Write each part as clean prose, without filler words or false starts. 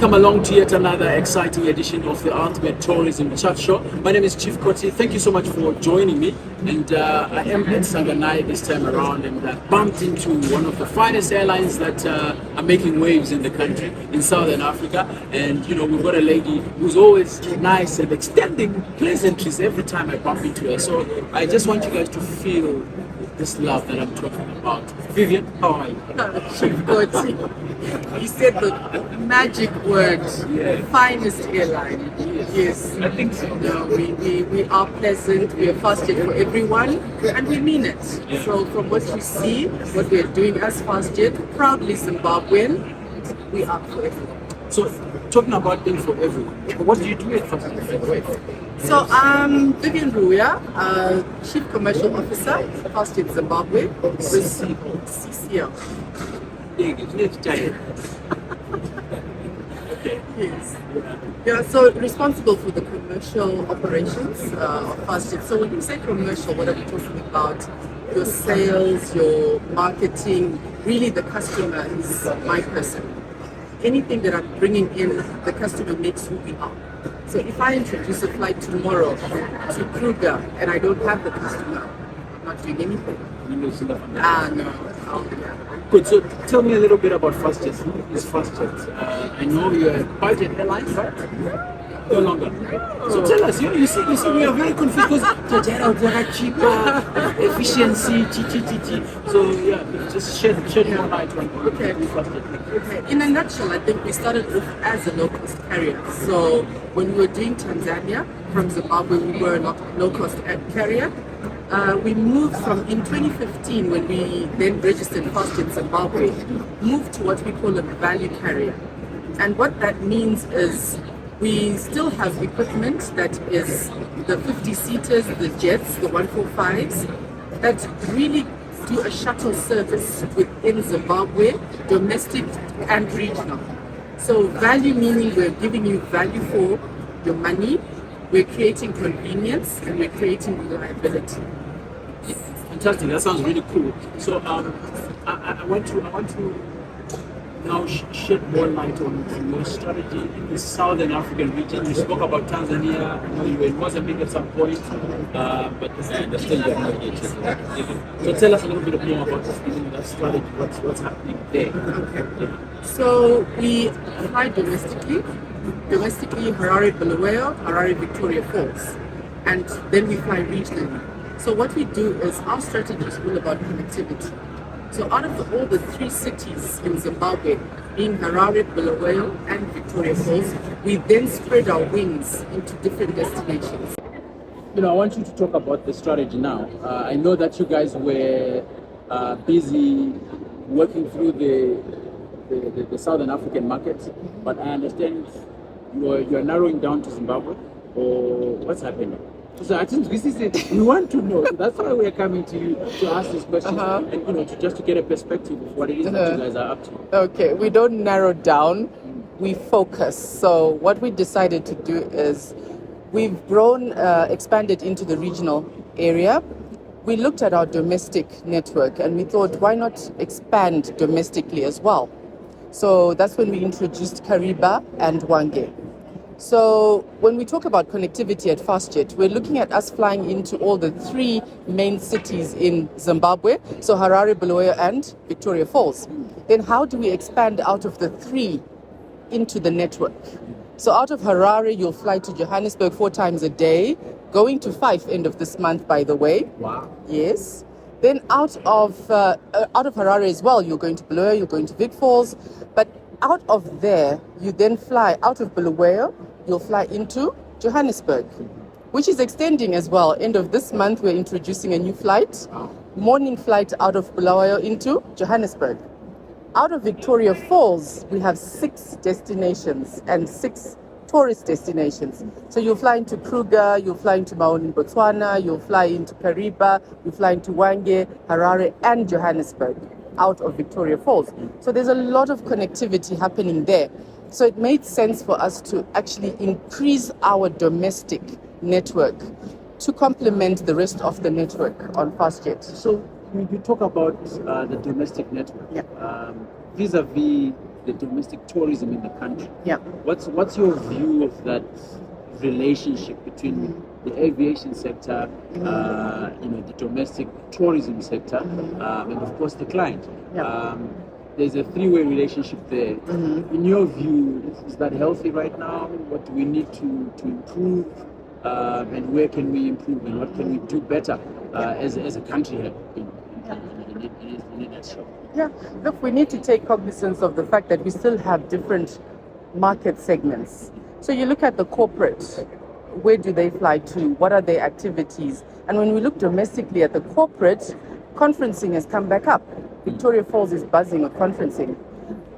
Welcome along to yet another exciting edition of the Ultimate Tourism Chat Show. My name is Chief Koti. Thank you so much for joining me. And I am at Sanganai this time around, and bumped into one of the finest airlines that are making waves in the country, in Southern Africa. And you know, we've got a lady who's always nice and extending pleasantries every time I bump into her. So I just want you guys to feel this love that I'm talking about. Vivian, how are you? Chief Koti, you said the magic word, finest airline. Yes, I think so. No, we are pleasant, we are Fastjet for everyone, and we mean it. So from what you see, what we are doing as Fastjet, proudly Zimbabwean, we are for everyone. So, talking about being for everyone, what do you do at Fastjet? So I'm Vivian Ruwuya, Chief Commercial Officer, Fastjet Zimbabwe, with CCL. Yes. Yeah, so responsible for the commercial operations of Fastjet. So when you say commercial, what are we talking about? Your sales, your marketing, really the customer is my person. Anything that I'm bringing in, the customer makes who we are. So if I introduce a flight tomorrow to Kruger and I don't have the customer, I'm not doing anything. No. Good. So tell me a little bit about Fastjet. Who is Fastjet? I know you're a budget airline, right? No longer. So tell us. You see, we are very confused because Tajara, cheaper, efficiency, So yeah, just shed more light on Fastjet. Okay. In a nutshell, I think we started off as a low-cost carrier. So when we were doing Tanzania from Zimbabwe, we were a low-cost carrier. We moved from, in 2015, when we then registered Fastjet Zimbabwe, moved to what we call a value carrier. And what that means is we still have equipment that is the 50-seaters, the jets, the 145s, that really do a shuttle service within Zimbabwe, domestic and regional. So value meaning we're giving you value for your money, we're creating convenience, and we're creating reliability. Fantastic. That sounds really cool. So I want to now shed more light on your strategy in the Southern African region. You spoke about Tanzania. I know you were in Mozambique at some point, but I understand you're not yet. So tell us a little bit more about that strategy. What's happening there? Okay. So we fly domestically, Harare, Bulawayo, Harare, VictoriaFalls, and then we fly regionally. So what we do is our strategy is all about connectivity. So out of all the three cities in Zimbabwe, being Harare, Bulawayo, and VictoriaFalls, we then spread our wings into different destinations. You know, I want you to talk about the strategy now. I know that you guys were busy working through the Southern African market, but I understand you're narrowing down to Zimbabwe, or what's happening? So I think this is it. We want to know. So that's why we're coming to you to ask these questions, and you know, to get a perspective of what it is that you guys are up to. Okay, we don't narrow down, we focus. So what we decided to do is we've grown, expanded into the regional area. We looked at our domestic network and we thought, why not expand domestically as well? So that's when we introduced Kariba and Hwange. So when we talk about connectivity at Fastjet, we're looking at us flying into all the three main cities in Zimbabwe, so Harare, Bulawayo, and VictoriaFalls. Then how do we expand out of the three into the network? So out of Harare, you'll fly to Johannesburg 4 times a day, going to 5 end of this month, by the way. Wow. Yes. Then out of Harare as well, you're going to Bulawayo, you're going to Vic Falls, but out of there, you then fly out of Bulawayo, you'll fly into Johannesburg, which is extending as well. End of this month, we're introducing a new flight, morning flight out of Bulawayo into Johannesburg. Out of VictoriaFalls, we have 6 destinations and 6 tourist destinations. So you'll fly into Kruger, you'll fly into Botswana, you'll fly into Kariba, you'll fly into Hwange, Harare, and Johannesburg out of VictoriaFalls. So there's a lot of connectivity happening there. So it made sense for us to actually increase our domestic network to complement the rest of the network on Fastjet. So when you talk about the domestic network, vis-a-vis the domestic tourism in the country. Yeah. What's your view of that relationship between the aviation sector, the domestic tourism sector, and of course the client? Yeah. There's a three-way relationship there. In your view, is that healthy right now? What do we need to improve? And where can we improve, and what can we do better as a country here in a nutshell? Yeah, look, we need to take cognizance of the fact that we still have different market segments. So you look at the corporate, where do they fly to? What are their activities? And when we look domestically at the corporate, conferencing has come back up. VictoriaFalls is buzzing with conferencing.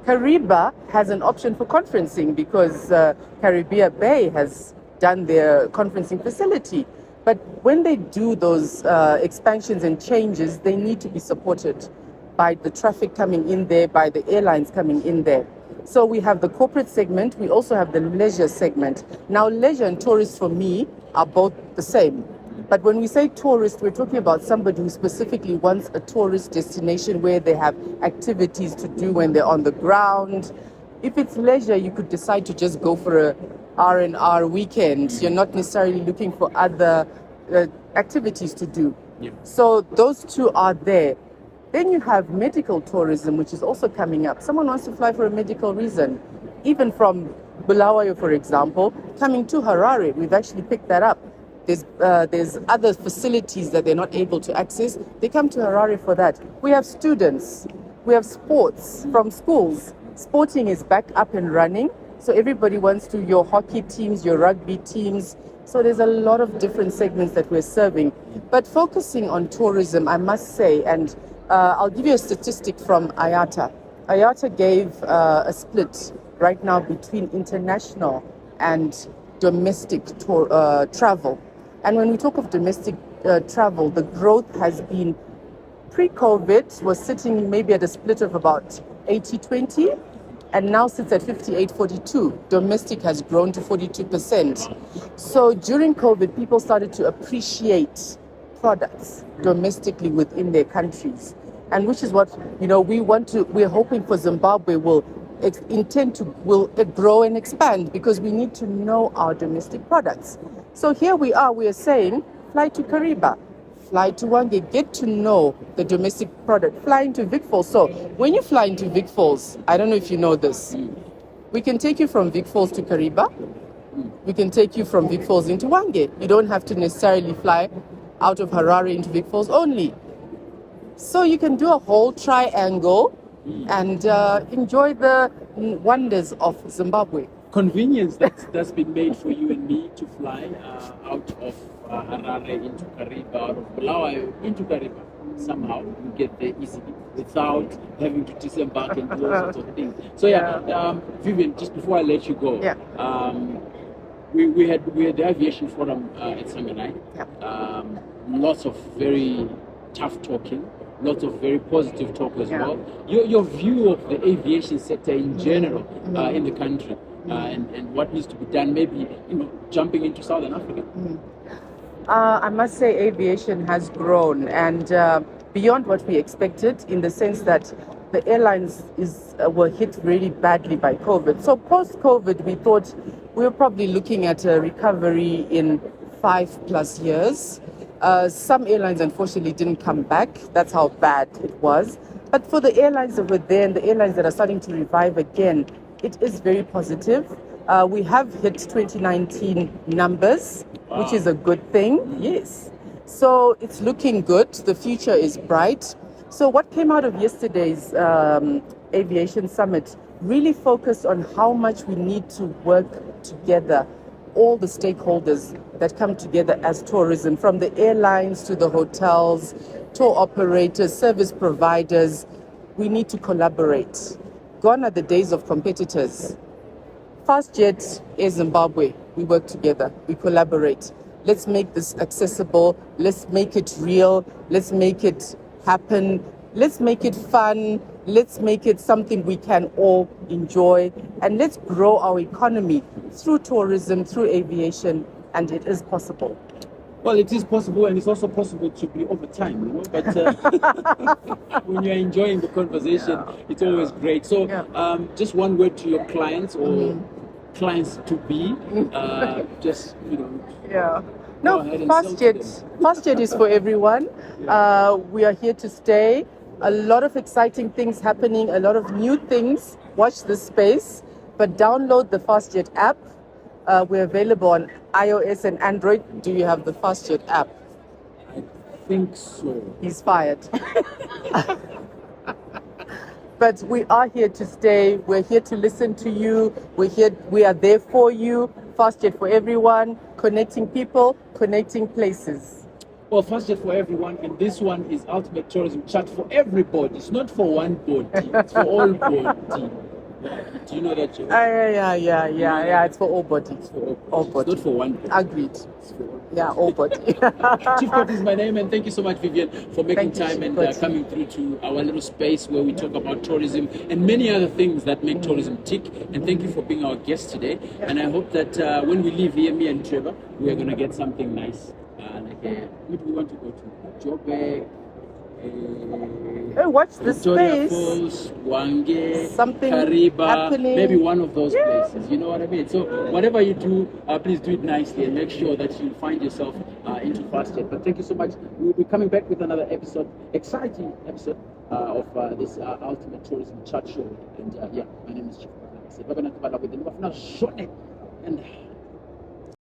Kariba has an option for conferencing because Kariba Bay has done their conferencing facility. But when they do those expansions and changes, they need to be supported by the traffic coming in there, by the airlines coming in there. So we have the corporate segment, we also have the leisure segment. Now, leisure and tourist for me are both the same. But when we say tourist, we're talking about somebody who specifically wants a tourist destination where they have activities to do when they're on the ground. If it's leisure, you could decide to just go for a R&R weekend. You're not necessarily looking for other activities to do. Yeah. So those two are there. Then you have medical tourism, which is also coming up. Someone wants to fly for a medical reason. Even from Bulawayo, for example, coming to Harare, we've actually picked that up. There's other facilities that they're not able to access. They come to Harare for that. We have students. We have sports from schools. Sporting is back up and running. So everybody wants to, your hockey teams, your rugby teams. So there's a lot of different segments that we're serving. But focusing on tourism, I must say, and I'll give you a statistic from IATA. IATA gave a split right now between international and domestic travel. And when we talk of domestic travel, the growth has been pre-COVID was sitting maybe at a split of about 80-20 and now sits at 58-42. Domestic has grown to 42%. So during COVID, people started to appreciate products domestically within their countries, and which is what we're hoping for. Zimbabwe will grow and expand because we need to know our domestic products. So here we are saying fly to Kariba, fly to Hwange, get to know the domestic product, fly into VicFalls. So when you fly into VicFalls, I don't know if you know this, we can take you from VicFalls to Kariba, we can take you from VicFalls into Hwange. You don't have to necessarily fly out of Harare into VicFalls only. So you can do a whole triangle and enjoy the wonders of Zimbabwe. Convenience that's been made for you and me to fly out of Harare into Kariba, out of Bulawayo into Kariba. Somehow you get there easily without having to disembark and do all sorts of things. So Vivian, just before I let you go, we had the aviation forum at Sanganai. Lots of very tough talking, lots of very positive talk as well. Your view of the aviation sector in general in the country and what needs to be done, maybe jumping into Southern Africa. I must say aviation has grown and beyond what we expected, in the sense that the airlines were hit really badly by COVID. So post-COVID, we thought we were probably looking at a recovery in 5+ years. Some airlines, unfortunately, didn't come back. That's how bad it was. But for the airlines that were there and the airlines that are starting to revive again, it is very positive. We have hit 2019 numbers, which is a good thing. Yes. So it's looking good. The future is bright. So what came out of yesterday's aviation summit really focused on how much we need to work together, all the stakeholders that come together as tourism, from the airlines to the hotels, tour operators, service providers. We need to collaborate. Gone are the days of competitors. Fastjet is Zimbabwe. We work together. We collaborate. Let's make this accessible. Let's make it real. Let's make it happen. Let's make it fun. Let's make it something we can all enjoy. And let's grow our economy through tourism, through aviation. And it is possible. Well, it is possible, and it's also possible to be over time, you know. But when you're enjoying the conversation, it's always great. So, just one word to your clients or clients to be, just Yeah. go No, ahead and sell to them. Fastjet is for everyone. We are here to stay. A lot of exciting things happening, a lot of new things. Watch this space, but download the Fastjet app. We're available on iOS and Android. Do you have the Fastjet app? I think so. He's fired. But we are here to stay. We're here to listen to you. We are there for you. Fastjet for everyone, connecting people, connecting places. Well, Fastjet for everyone, and this one is Ultimate Tourism Chat for everybody. It's not for one body, it's for all body. Do you know that, Joe? Yeah. It's for all body. It's for All body. It's not for one body. Agreed. It's for all body. Yeah, all body. Chief Koti is my name, and thank you so much, Vivian, for making Thank you, time Chief and Koti. coming through to our little space where we talk about tourism and many other things that make tourism tick. And thank you for being our guest today. And I hope that when we leave here, me and Trevor, we are going to get something nice. Maybe we want to go to Joburg. Hey, watch the space. VictoriaFalls, Hwange, Something Kariba, happening. maybe one of those places. You know what I mean? So whatever you do, please do it nicely and make sure that you find yourself into Fastjet. But thank you so much. We'll be coming back with another episode, exciting episode of this Ultimate Tourism Chat Show. And my name is Chief. And